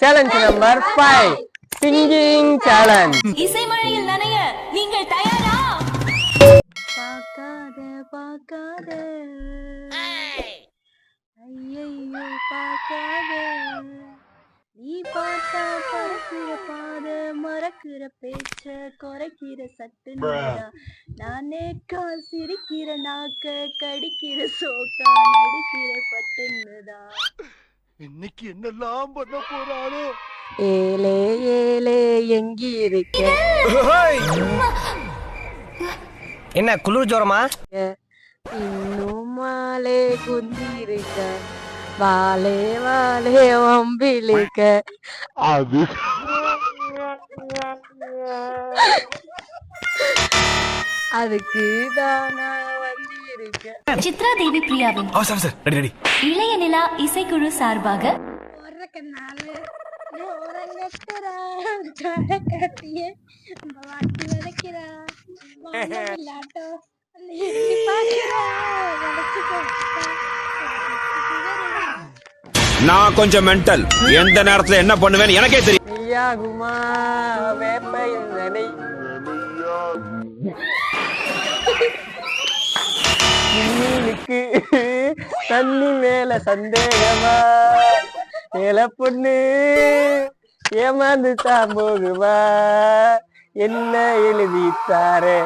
Challenge number 5 singing challenge. இசைமழையில் நனைய நீங்கள் தயாரா? பார்க்காத பார்க்காத ஐயையோ பார்க்காத நீ பார்த்தா பறக்கிற பாத மறக்கிற பேச்ச குறைக்கிற சட்டுனுடா நானே கால் சிரிக்கிற நாக்க கடிக்கிற சோக்கா நடிக்கிற பட்டுன்னுதா இன்னைக்கு என்னெல்லாம் பண்ண போறாரோ. ஏலே ஏலே எங்கி இருக்க என்ன குளிர் ஜோரமா? இன்னும் மாலே குந்தி இருக்க வாலே வாலே வம்பிழுக்க அது அதுக்கு தானா வந்து இருக்க. சித்ரா தேவி பிரியாவின் இளைய நிலா இசைக்குழு சார்பாக நான் கொஞ்சம் மென்டல். எந்த நேரத்துல என்ன பண்ணுவேன்னு எனக்கே தெரியும். ஐயாகுமா வேப்பையில் நனை இன்னிலுக்கு தண்ணி மேல சந்தேகமா மேல பொண்ணு ஏமாந்து தான் போகுவா என்ன எழுதித்தாரு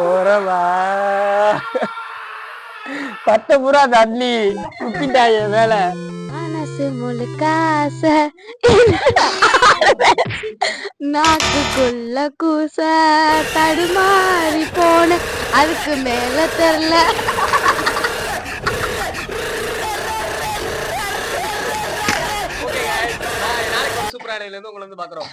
ஓரவா பத்த புறா தண்ணி குப்பிட்டாய வேலை மனசு முழுக்காச நாக்குக்குள்ள கூச தடுமாறி போன அதுக்கு மேல தெரியல. சூப்பரான உங்களை வந்து பாக்குறோம்.